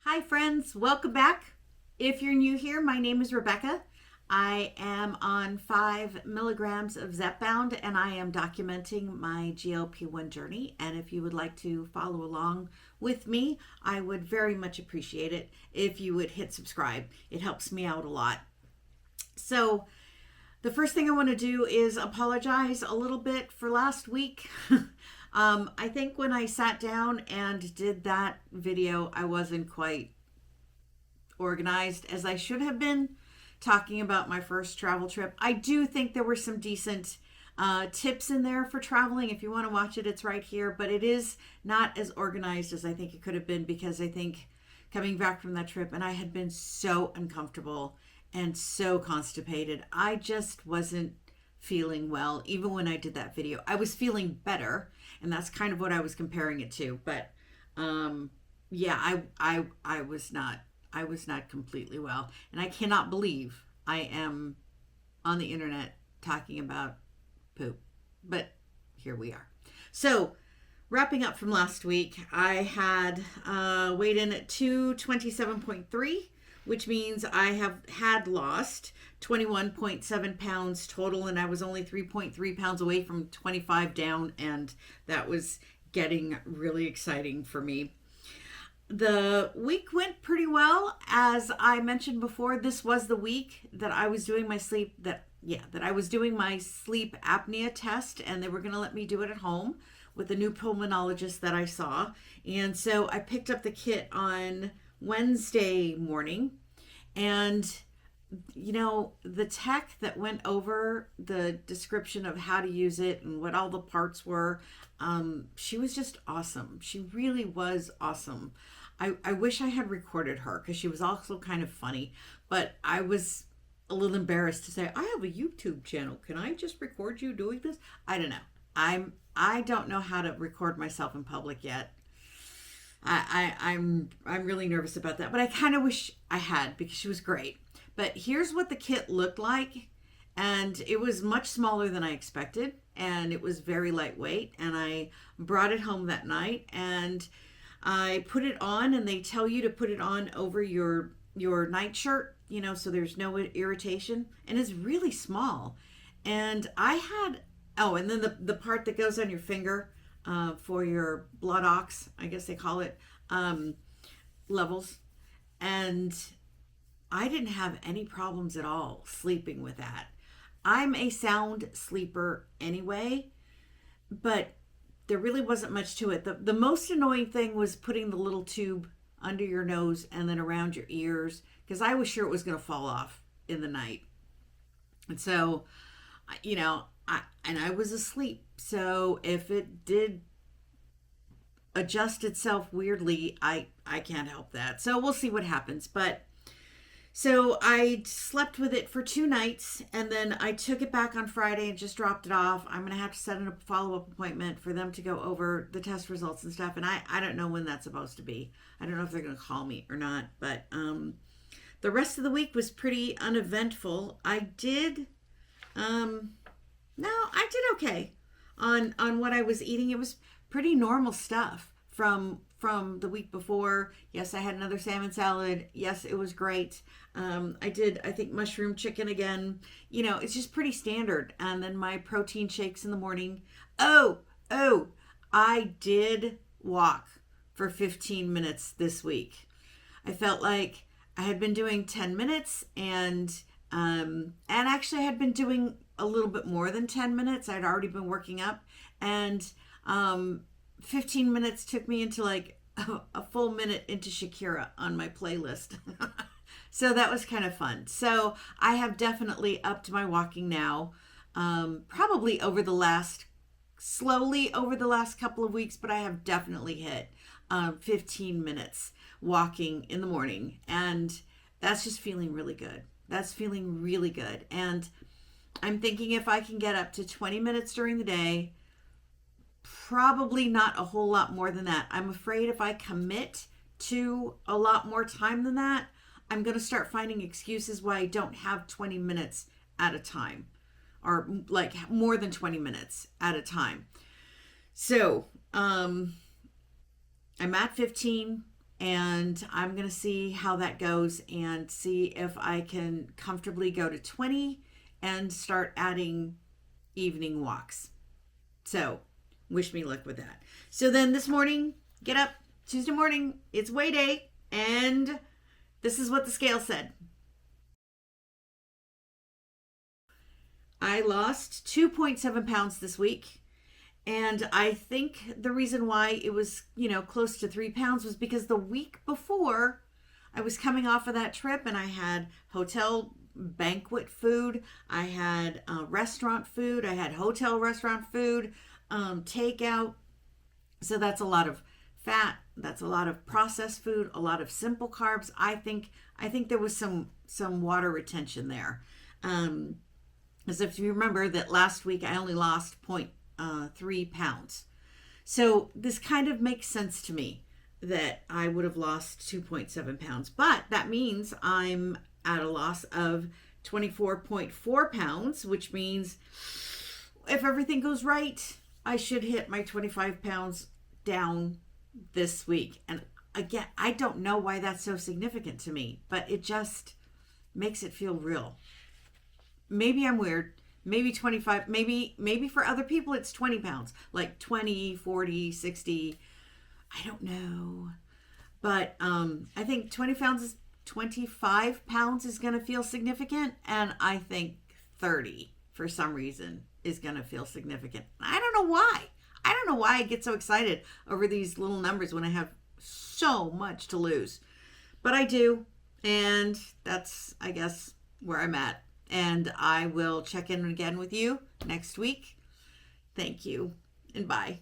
Hi friends, welcome back. If you're new here, my name is Rebecca. I am on 5 milligrams of ZepBound and I am documenting my GLP-1 journey. And if you would like to follow along with me, I would very much appreciate it if you would hit subscribe. It helps me out a lot. So the first thing I want to do is apologize a little bit for last week. I think when I sat down and did that video, I wasn't quite organized as I should have been talking about my first travel trip. I do think there were some decent tips in there for traveling. If you want to watch it, it's right here, but it is not as organized as I think it could have been because I think coming back from that trip and I had been so uncomfortable and so constipated. I just wasn't feeling well even when I did that video. I was feeling better, and that's kind of what I was comparing it to, but yeah, I was not completely well, and I cannot believe I am on the internet talking about poop, but here we are. So wrapping up from last week, I had weighed in at 227.3, which means I had lost 21.7 pounds total, and I was only 3.3 pounds away from 25 down, and that was getting really exciting for me. The week went pretty well. As I mentioned before, this was the week that I was doing my sleep apnea test, and they were going to let me do it at home with the new pulmonologist that I saw. And so I picked up the kit on Wednesday morning, and the tech that went over the description of how to use it and what all the parts were, she was just awesome. She really was awesome. I wish I had recorded her because she was also kind of funny, but I was a little embarrassed to say, I have a YouTube channel. Can I just record you doing this? I don't know. I don't know how to record myself in public yet. I'm really nervous about that, but I kind of wish I had because she was great. But here's what the kit looked like, and it was much smaller than I expected, and it was very lightweight, and I brought it home that night, and I put it on, and they tell you to put it on over your nightshirt, so there's no irritation, and it's really small. And I had, and then the part that goes on your finger, for your blood ox, I guess they call it, levels. And I didn't have any problems at all sleeping with that. I'm a sound sleeper anyway, but there really wasn't much to it. The most annoying thing was putting the little tube under your nose and then around your ears, because I was sure it was going to fall off in the night. And so, I was asleep. So if it did adjust itself weirdly, I can't help that. So we'll see what happens. But so I slept with it for 2 nights, and then I took it back on Friday and just dropped it off. I'm going to have to set a follow-up appointment for them to go over the test results and stuff. And I don't know when that's supposed to be. I don't know if they're going to call me or not. But the rest of the week was pretty uneventful. I did okay on what I was eating. It was pretty normal stuff from the week before. Yes, I had another salmon salad. Yes, it was great. I think mushroom chicken again. It's just pretty standard. And then my protein shakes in the morning. Oh, I did walk for 15 minutes this week. I felt like I had been doing 10 minutes, and actually I had been doing a little bit more than 10 minutes. I'd already been working up, and 15 minutes took me into like a full minute into Shakira on my playlist. So that was kind of fun. So I have definitely upped my walking now, probably slowly over the last couple of weeks, but I have definitely hit 15 minutes walking in the morning, and that's just feeling really good. That's feeling really good. And I'm thinking if I can get up to 20 minutes during the day, probably not a whole lot more than that. I'm afraid if I commit to a lot more time than that, I'm going to start finding excuses why I don't have 20 minutes at a time, or like more than 20 minutes at a time. So I'm at 15. And I'm going to see how that goes and see if I can comfortably go to 20 and start adding evening walks. So, wish me luck with that. So then this morning, get up, Tuesday morning, it's weigh day, and this is what the scale said. I lost 2.7 pounds this week. And I think the reason why it was, close to 3 pounds was because the week before I was coming off of that trip and I had hotel banquet food, I had restaurant food, I had hotel restaurant food, takeout. So that's a lot of fat, that's a lot of processed food, a lot of simple carbs. I think there was some water retention there. As if you remember that last week I only lost 0.3 pounds. So this kind of makes sense to me that I would have lost 2.7 pounds. But that means I'm at a loss of 24.4 pounds, which means if everything goes right, I should hit my 25 pounds down this week. And again, I don't know why that's so significant to me, but it just makes it feel real. Maybe I'm weird. Maybe 25, maybe for other people it's 20 pounds, like 20, 40, 60. I don't know. But I think 25 pounds is going to feel significant. And I think 30 for some reason is going to feel significant. I don't know why. I don't know why I get so excited over these little numbers when I have so much to lose. But I do. And that's, I guess, where I'm at. And I will check in again with you next week. Thank you and bye.